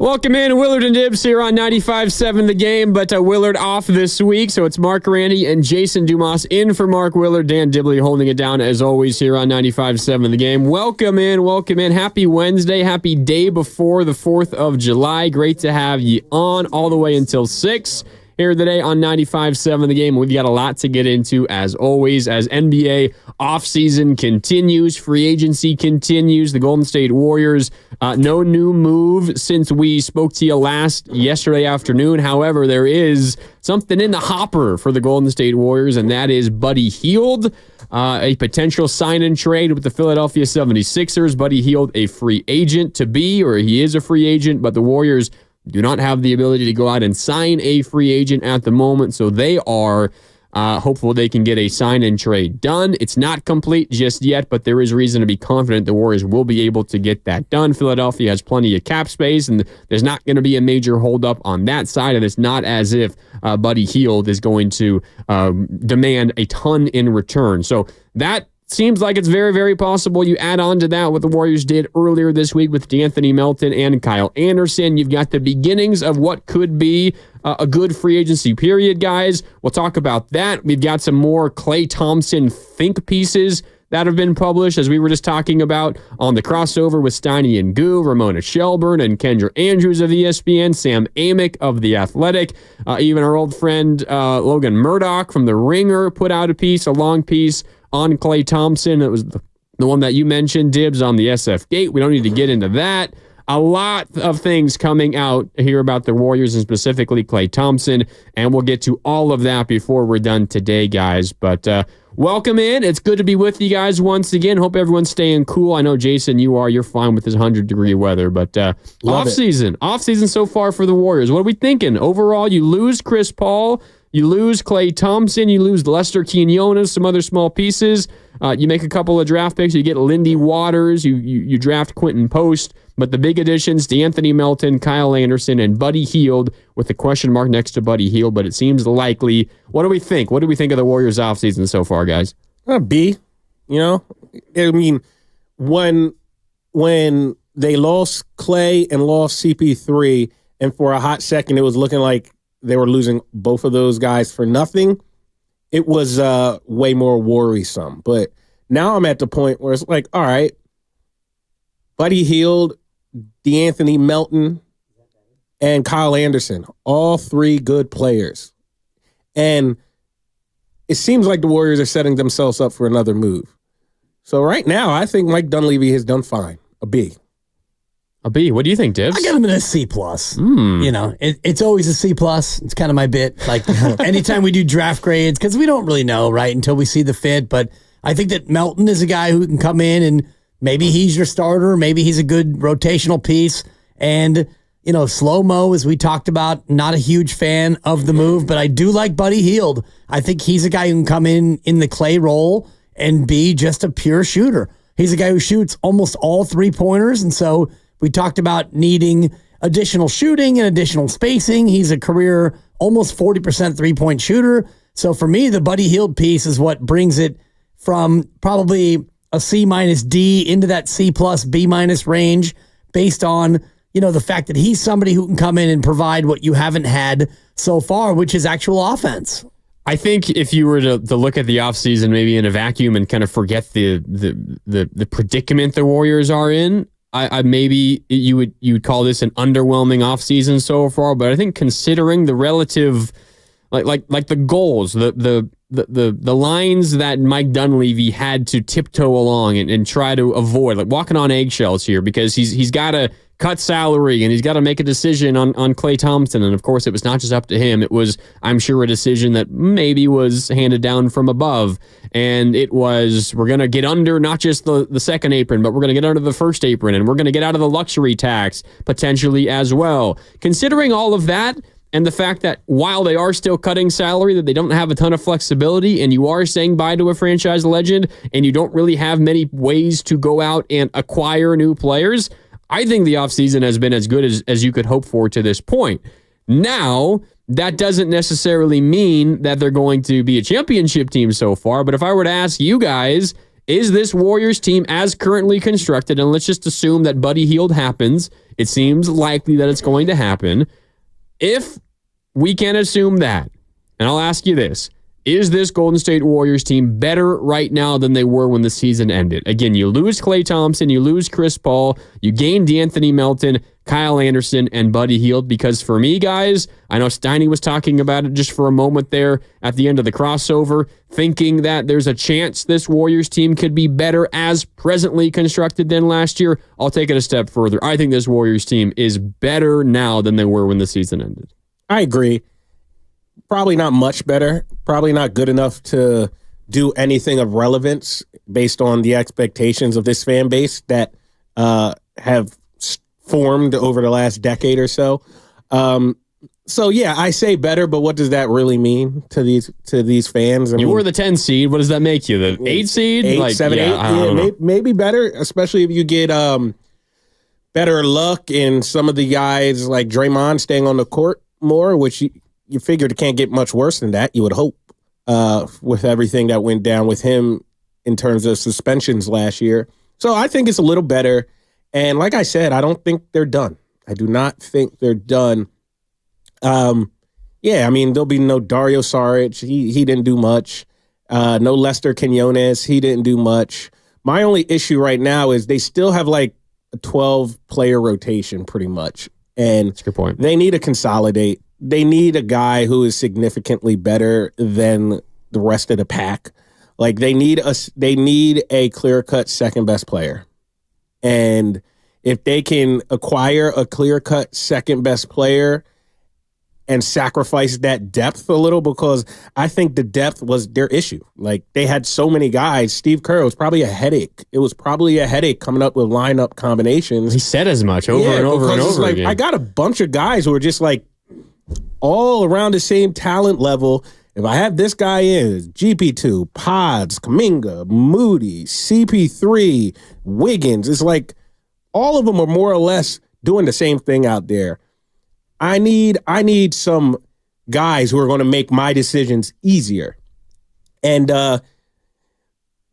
Welcome in, Willard and Dibs here on 95.7 The Game, but Willard off this week, so it's Mark Grandi and Jason Dumas in for Mark Willard. Dan Dibley holding it down as always here on 95.7 The Game. Welcome in. Happy Wednesday, happy day before the 4th of July. Great to have you on all the way until 6 here today on 95.7 The Game. We've got a lot to get into as always as NBA offseason continues, free agency continues. The Golden State Warriors, no new move since we spoke to you last yesterday afternoon. However, there is something in the hopper for the Golden State Warriors, and that is Buddy Hield, a potential sign-and trade with the Philadelphia 76ers. Buddy Hield, a free agent to be, or he is a free agent, but the Warriors do not have the ability to go out and sign a free agent at the moment, so they are hopeful they can get a sign-and trade done. It's not complete just yet, but there is reason to be confident the Warriors will be able to get that done. Philadelphia has plenty of cap space, and there's not going to be a major holdup on that side, and it's not as if Buddy Hield is going to demand a ton in return. So that seems like it's very, very possible. You add on to that what the Warriors did earlier this week with D'Anthony Melton and Kyle Anderson. You've got the beginnings of what could be a good free agency period, guys. We'll talk about that. We've got some more Klay Thompson think pieces that have been published, as we were just talking about on the crossover with Steiny and Goo, Ramona Shelburne and Kendra Andrews of ESPN, Sam Amick of The Athletic, even our old friend Logan Murdoch from The Ringer put out a piece, a long piece on Klay Thompson. It was the one that you mentioned, Dibs, on the SF Gate. We don't need to get into that. A lot of things coming out here about the Warriors and specifically Klay Thompson, and we'll get to all of that before we're done today, guys. But welcome in. It's good to be with you guys once again. Hope everyone's staying cool. I know, Jason, you're fine with this 100-degree weather, but off-season so far for the Warriors. What are we thinking? Overall, you lose Chris Paul, you lose Klay Thompson, you lose Lester Quinones, some other small pieces. You make a couple of draft picks. You get Lindy Waters. You draft Quentin Post. But the big additions, D'Anthony Melton, Kyle Anderson, and Buddy Hield, with the question mark next to Buddy Hield. But it seems likely. What do we think? What do we think of the Warriors offseason so far, guys? B. I mean, when they lost Klay and lost CP3, and for a hot second it was looking like they were losing both of those guys for nothing, it was way more worrisome. But now I'm at the point where it's like, all right, Buddy Hield, D'Anthony Melton, and Kyle Anderson, all three good players. And it seems like the Warriors are setting themselves up for another move. So right now, I think Mike Dunleavy has done fine. A B. A B. What do you think, Dibs? I got him in a C+. It's always a C+. It's kind of my bit. Like anytime we do draft grades, because we don't really know, right, until we see the fit. But I think that Melton is a guy who can come in and maybe he's your starter. Maybe he's a good rotational piece. And, Slow-Mo, as we talked about, not a huge fan of the move, but I do like Buddy Hield. I think he's a guy who can come in the Klay role and be just a pure shooter. He's a guy who shoots almost all three-pointers, and so we talked about needing additional shooting and additional spacing. He's a career almost 40% three-point shooter. So for me, the Buddy Hield piece is what brings it from probably a C-D into that C+B- range based on, the fact that he's somebody who can come in and provide what you haven't had so far, which is actual offense. I think if you were to look at the offseason maybe in a vacuum and kind of forget the predicament the Warriors are in, I maybe you would call this an underwhelming offseason so far. But I think considering the relative, like the goals, the lines that Mike Dunleavy had to tiptoe along and try to avoid, like walking on eggshells here, because he's got to cut salary and he's got to make a decision on Klay Thompson. And of course, it was not just up to him. It was, I'm sure, a decision that maybe was handed down from above. And it was, we're going to get under not just the second apron, but we're going to get under the first apron, and we're going to get out of the luxury tax potentially as well. Considering all of that, and the fact that while they are still cutting salary, that they don't have a ton of flexibility, and you are saying bye to a franchise legend, and you don't really have many ways to go out and acquire new players, I think the offseason has been as good as you could hope for to this point. Now, that doesn't necessarily mean that they're going to be a championship team so far, but if I were to ask you guys, Is this Warriors team as currently constructed, and let's just assume that Buddy Hield happens. It seems likely that it's going to happen. If we can assume that, and I'll ask you this, is this Golden State Warriors team better right now than they were when the season ended? Again, you lose Klay Thompson, you lose Chris Paul, you gain D'Anthony Melton, Kyle Anderson, and Buddy Hield. Because for me, guys, I know Steiny was talking about it just for a moment there at the end of the crossover, thinking that there's a chance this Warriors team could be better as presently constructed than last year. I'll take it a step further. I think this Warriors team is better now than they were when the season ended. I agree. Probably not much better. Probably not good enough to do anything of relevance based on the expectations of this fan base that have formed over the last decade or so. So yeah, I say better, but what does that really mean to these fans? You were the 10 seed. What does that make you? The 8 seed? 8, 7, 8. Yeah, maybe better, especially if you get better luck in some of the guys like Draymond staying on the court more, which you figured it can't get much worse than that, you would hope, with everything that went down with him in terms of suspensions last year. So I think it's a little better. And like I said, I don't think they're done. I do not think they're done. Yeah, I mean, there'll be no Dario Saric. He didn't do much. No Lester Quinones. He didn't do much. My only issue right now is they still have like a 12-player rotation pretty much. And that's a good point. They need to consolidate. They need a guy who is significantly better than the rest of the pack. Like they need a clear-cut second-best player. And if they can acquire a clear-cut second-best player and sacrifice that depth a little, because I think the depth was their issue. Like they had so many guys. Steve Kerr was probably a headache. It was probably a headache coming up with lineup combinations. He said as much over and over again. I got a bunch of guys who are just like all around the same talent level. If I have this guy in, GP2, Pods, Kuminga, Moody, CP3, Wiggins, it's like all of them are more or less doing the same thing out there. I need some guys who are going to make my decisions easier. And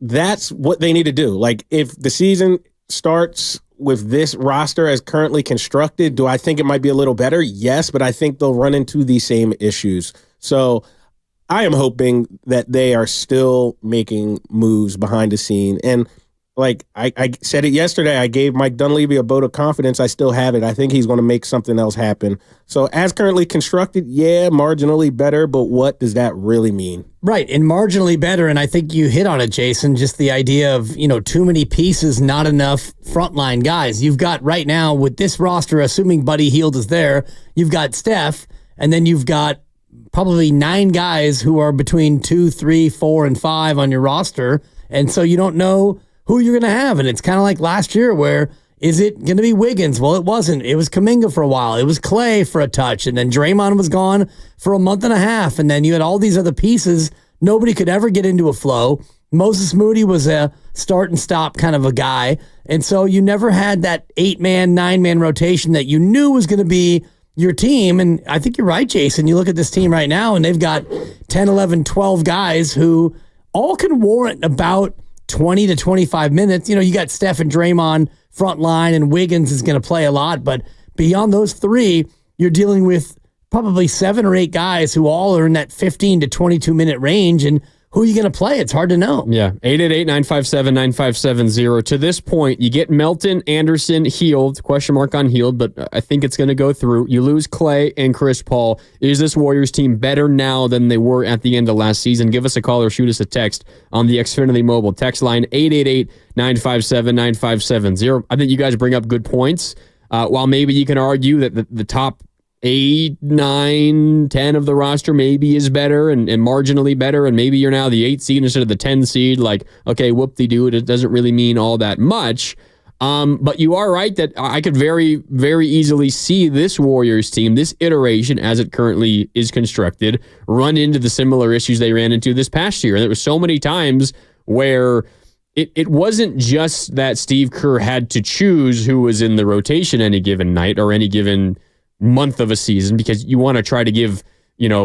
that's what they need to do. Like if the season starts with this roster as currently constructed, do I think it might be a little better? Yes, but I think they'll run into the same issues. So I am hoping that they are still making moves behind the scene. And like I said it yesterday, I gave Mike Dunleavy a vote of confidence. I still have it. I think he's going to make something else happen. So as currently constructed, yeah, marginally better, but what does that really mean? Right, and marginally better, and I think you hit on it, Jason, just the idea of, too many pieces, not enough frontline guys. You've got right now with this roster, assuming Buddy Hield is there, you've got Steph, and then you've got probably 9 guys who are between 2, 3, 4, and 5 on your roster, and so you don't know who you're going to have. And it's kind of like last year where, is it going to be Wiggins? Well, it wasn't. It was Kuminga for a while. It was Klay for a touch. And then Draymond was gone for a month and a half. And then you had all these other pieces. Nobody could ever get into a flow. Moses Moody was a start and stop kind of a guy. And so you never had that 8-man, 9-man rotation that you knew was going to be your team. And I think you're right, Jason. You look at this team right now and they've got 10, 11, 12 guys who all can warrant about 20 to 25 minutes. You got Steph and Draymond front line, and Wiggins is going to play a lot. But beyond those 3, you're dealing with probably 7 or 8 guys who all are in that 15 to 22 minute range. And who are you going to play? It's hard to know. Yeah, 888-957-9570. To this point, you get Melton, Anderson, Hield, question mark on Hield, but I think it's going to go through. You lose Klay and Chris Paul. Is this Warriors team better now than they were at the end of last season? Give us a call or shoot us a text on the Xfinity Mobile text line, 888-957-9570. I think you guys bring up good points. While maybe you can argue that the top 8, 9, 10 of the roster maybe is better and marginally better, and maybe you're now the 8 seed instead of the 10 seed. Like, okay, whoop-de-doo, it doesn't really mean all that much. But you are right that I could very, very easily see this Warriors team, this iteration as it currently is constructed, run into the similar issues they ran into this past year. And there were so many times where it wasn't just that Steve Kerr had to choose who was in the rotation any given night or any given month of a season, because you want to try to give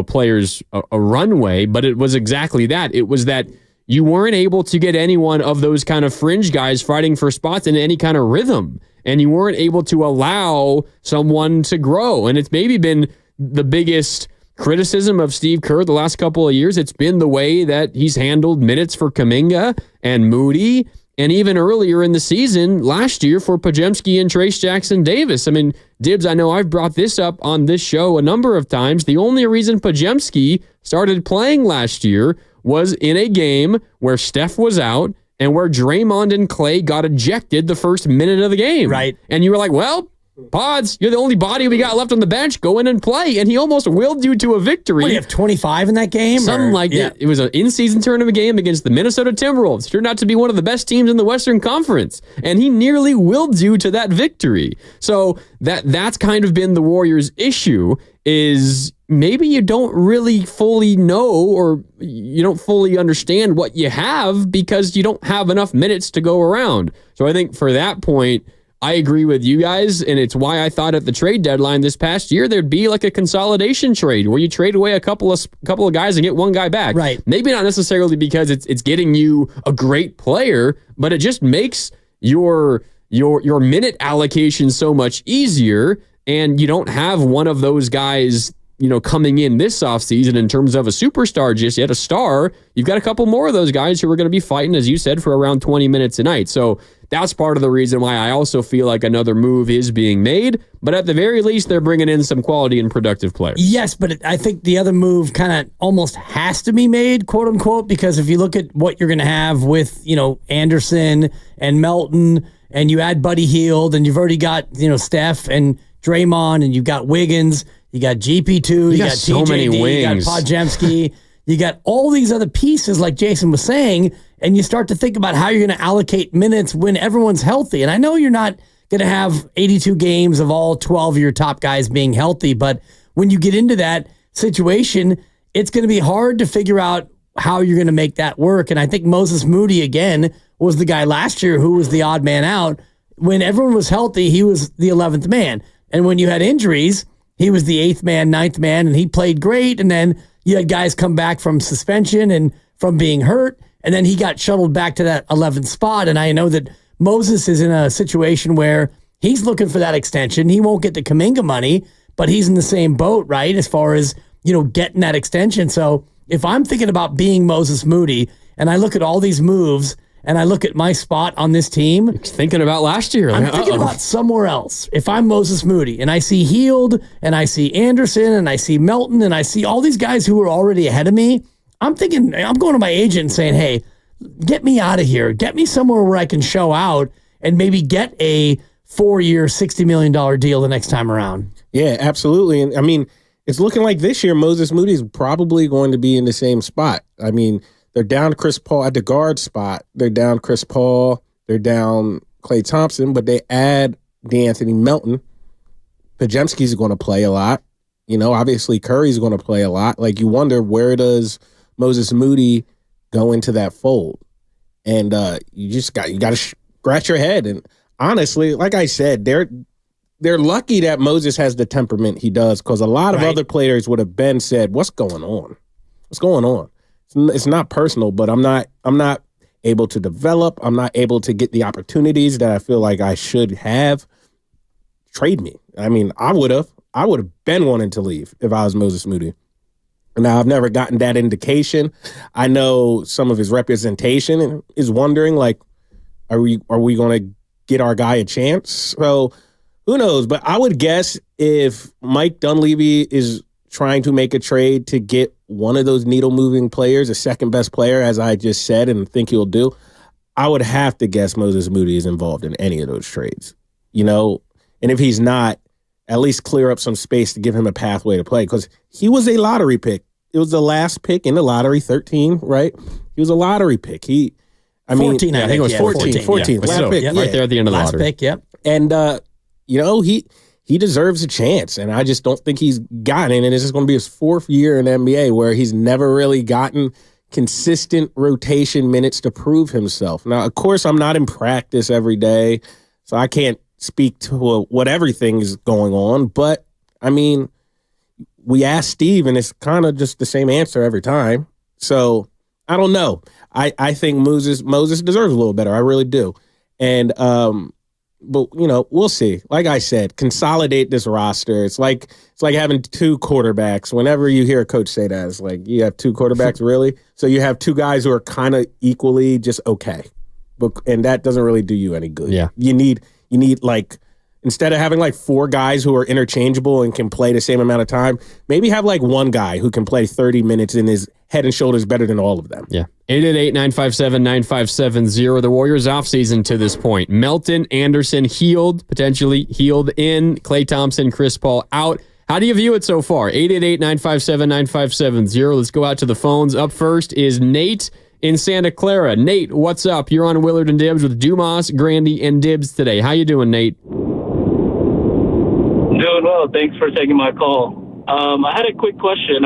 players a runway, but it was exactly that. It was that you weren't able to get anyone of those kind of fringe guys fighting for spots in any kind of rhythm. And you weren't able to allow someone to grow. And it's maybe been the biggest criticism of Steve Kerr the last couple of years. It's been the way that he's handled minutes for Kuminga and Moody, and even earlier in the season last year for Podziemski and Trace Jackson Davis. I mean, Dibs, I know I've brought this up on this show a number of times. The only reason Podziemski started playing last year was in a game where Steph was out and where Draymond and Clay got ejected the first minute of the game. Right. And you were like, well, Pods, you're the only body we got left on the bench. Go in and play. And he almost willed you to a victory. What, do you have 25 in that game? Something like that. It was an in-season tournament game against the Minnesota Timberwolves. Turned out to be one of the best teams in the Western Conference. And he nearly willed you to that victory. So that's kind of been the Warriors' issue, is maybe you don't really fully know, or you don't fully understand what you have because you don't have enough minutes to go around. So I think for that point, I agree with you guys, and it's why I thought at the trade deadline this past year there'd be like a consolidation trade where you trade away a couple of guys and get one guy back. Right. Maybe not necessarily because it's getting you a great player, but it just makes your minute allocation so much easier, and you don't have one of those guys, coming in this offseason in terms of a superstar just yet, a star. You've got a couple more of those guys who are going to be fighting, as you said, for around 20 minutes a night. So that's part of the reason why I also feel like another move is being made. But at the very least, they're bringing in some quality and productive players. Yes, but I think the other move kind of almost has to be made, quote unquote, because if you look at what you're going to have with, Anderson and Melton, and you add Buddy Hield, and you've already got, Steph and Draymond, and you've got Wiggins, you got GP2, you got so TJD, many wings. you got Podziemski, you got all these other pieces like Jason was saying, and you start to think about how you're going to allocate minutes when everyone's healthy. And I know you're not going to have 82 games of all 12 of your top guys being healthy, but when you get into that situation, it's going to be hard to figure out how you're going to make that work. And I think Moses Moody, again, was the guy last year who was the odd man out. When everyone was healthy, he was the 11th man. And when you had injuries, he was the 8th man, 9th man, and he played great. And then you had guys come back from suspension and from being hurt, and then he got shuttled back to that 11th spot. And I know that Moses is in a situation where he's looking for that extension. He won't get the Kuminga money, but he's in the same boat, right, as far as, getting that extension. So if I'm thinking about being Moses Moody and I look at all these moves and I look at my spot on this team, thinking about last year. I'm thinking about somewhere else. If I'm Moses Moody and I see Hield and I see Anderson and I see Melton and I see all these guys who are already ahead of me, I'm thinking, I'm going to my agent and saying, hey, get me out of here. Get me somewhere where I can show out and maybe get a 4-year, $60 million deal the next time around. Yeah, absolutely. And I mean, it's looking like this year Moses Moody is probably going to be in the same spot. I mean, they're down Chris Paul at the guard spot. They're down Chris Paul. They're down Klay Thompson, but they add DeAnthony Melton. Podziemski's going to play a lot. Obviously Curry's going to play a lot. Like, you wonder, where does Moses Moody go into that fold? And you got to scratch your head. And honestly, like I said, they're lucky that Moses has the temperament he does, because a lot of other players would have been said, "What's going on? What's going on?" It's not personal, but I'm not able to develop. I'm not able to get the opportunities that I feel like I should have. Trade me. I mean, I would have been wanting to leave if I was Moses Moody. Now, I've never gotten that indication. I know some of his representation is wondering, like, are we going to get our guy a chance? So who knows? But I would guess if Mike Dunleavy is trying to make a trade to get one of those needle-moving players, a second-best player, as I just said, and think he'll do, I would have to guess Moses Moody is involved in any of those trades. And if he's not, at least clear up some space to give him a pathway to play, because he was a lottery pick. It was the last pick in the lottery, 13, right? He was a lottery pick. 14, I think it was 14. 14. Yeah. Last pick. Yep. Right there at the end of the Last lottery. pick, yep. And, he deserves a chance, and I just don't think he's gotten it. And it's just going to be his 4th year in the NBA where he's never really gotten consistent rotation minutes to prove himself. Now, of course, I'm not in practice every day, so I can't speak to what everything is going on. But, I mean, we asked Steve, and it's kind of just the same answer every time. So I don't know. I think Moses deserves a little better. I really do. And but we'll see. Like I said, consolidate this roster. It's like having two quarterbacks. Whenever you hear a coach say that, it's like you have two quarterbacks, really. So you have two guys who are kind of equally just okay, and that doesn't really do you any good. Yeah, you need like, instead of having like four guys who are interchangeable and can play the same amount of time, maybe have like one guy who can play 30 minutes and is head and shoulders better than all of them. Yeah. 888-957-9570. The Warriors offseason to this point. Melton, Anderson potentially healed in. Klay Thompson, Chris Paul out. How do you view it so far? 888-957-9570. Let's go out to the phones. Up first is Nate in Santa Clara. Nate, what's up? You're on Willard and Dibs with Dumas, Grandi, and Dibs today. How you doing, Nate? Doing well. Thanks for taking my call. I had a quick question.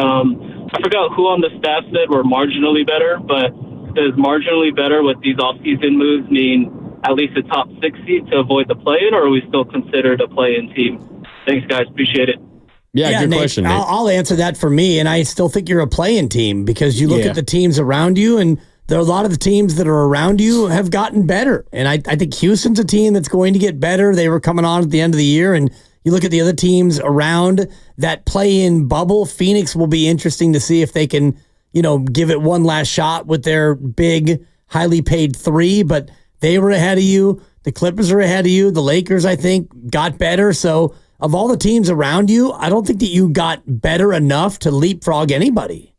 I forgot who on the staff said we're marginally better, but does marginally better with these off-season moves mean at least a top 6 seed to avoid the play-in, or are we still considered a play-in team? Thanks, guys. Appreciate it. Yeah, good Nate, question, Nate. I'll answer that for me, and I still think you're a play-in team because you look at the teams around you, and there are a lot of the teams that are around you have gotten better. And I think Houston's a team that's going to get better. They were coming on at the end of the year, and you look at the other teams around that play-in bubble. Phoenix will be interesting to see if they can, give it one last shot with their big, highly paid three. But they were ahead of you. The Clippers are ahead of you. The Lakers, I think, got better. So of all the teams around you, I don't think that you got better enough to leapfrog anybody.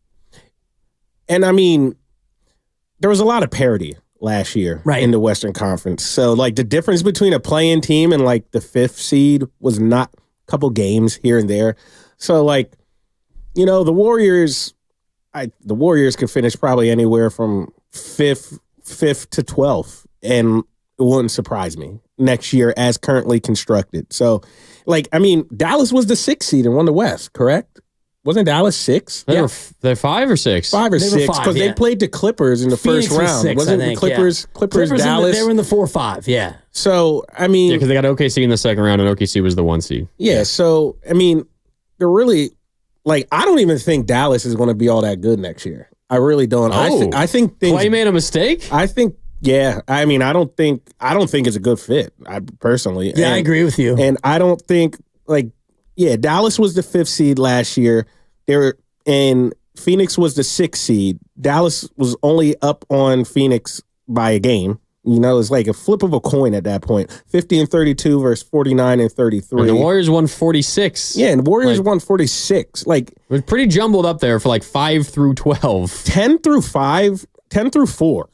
And I mean, there was a lot of parity last year in the Western Conference. So, like, the difference between a play-in team and, like, the 5th seed was not a couple games here and there. So, like, the Warriors could finish probably anywhere from 5th to 12th, and it wouldn't surprise me next year as currently constructed. So, like, I mean, Dallas was the 6th seed and won the West, correct? Wasn't Dallas 6? They're 5 or 6. 5 or 6, because they played the Clippers in the Phoenix first round. 6, Wasn't the Clippers Dallas? They were in the 4-5, yeah. So, I mean... Yeah, because they got OKC in the second round, and OKC was the 1 seed. Yeah, so, I mean, they're really... Like, I don't even think Dallas is going to be all that good next year. I really don't. I think things... Klay made a mistake? I think... Yeah, I mean, I don't think it's a good fit, personally. Yeah, I agree with you. And I don't think, like... Yeah, Dallas was the 5th seed last year. And Phoenix was the 6th seed. Dallas was only up on Phoenix by a game. It's like a flip of a coin at that point. 50-32 versus 49-33. And the Warriors won 46. Yeah, and the Warriors won 46. Like, it was pretty jumbled up there for like 5 through 12. 10 through 4.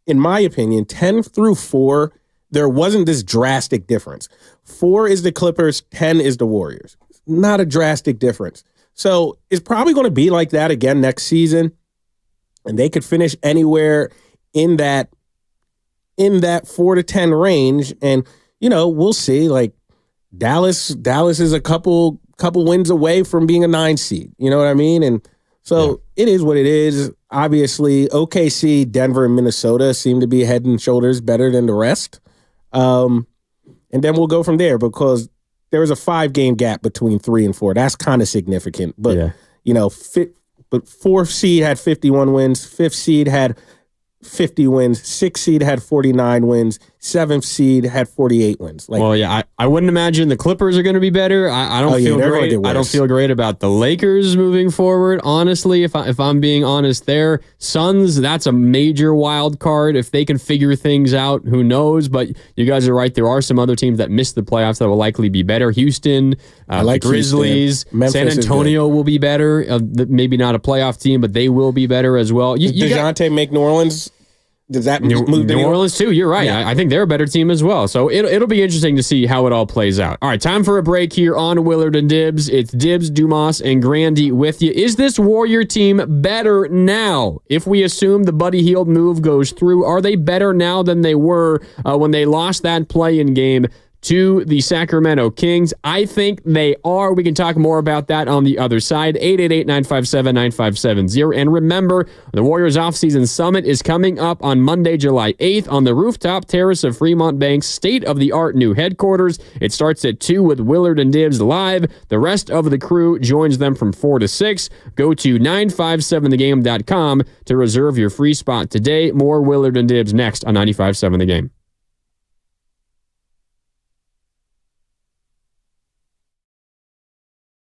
In my opinion, 10 through 4, there wasn't this drastic difference. 4 is the Clippers, 10 is the Warriors. Not a drastic difference. So it's probably going to be like that again next season, and they could finish anywhere in that 4 to 10 range. And we'll see. Like, Dallas is a couple wins away from being a 9 seed. You know what I mean? And so It is what it is. Obviously, OKC, Denver, and Minnesota seem to be head and shoulders better than the rest. And then we'll go from there, because there was a 5-game gap between 3 and 4. That's kind of significant. But, but 4th seed had 51 wins. 5th seed had 50 wins. 6th seed had 49 wins. 7th seed had 48 wins. Like, well, yeah, I wouldn't imagine the Clippers are going to be better. I don't feel great. I don't feel great about the Lakers moving forward. Honestly, if I'm being honest, there, Suns, that's a major wild card. If they can figure things out, who knows? But you guys are right. There are some other teams that missed the playoffs that will likely be better. Houston, the Grizzlies, San Antonio will be better. Maybe not a playoff team, but they will be better as well. Does DeJounte make New Orleans? Does that move New Orleans too? You're right. Yeah. I think they're a better team as well. So it'll be interesting to see how it all plays out. All right, time for a break here on Willard and Dibs. It's Dibs, Dumas, and Grandi with you. Is this Warrior team better now? If we assume the Buddy Hield move goes through, are they better now than they were when they lost that play-in game to the Sacramento Kings? I think they are. We can talk more about that on the other side. 888-957-9570. And remember, the Warriors Offseason Summit is coming up on Monday, July 8th on the rooftop terrace of Fremont Bank's state-of-the-art new headquarters. It starts at 2 with Willard and Dibs live. The rest of the crew joins them from 4 to 6. Go to 957thegame.com to reserve your free spot today. More Willard and Dibs next on 95.7 The Game.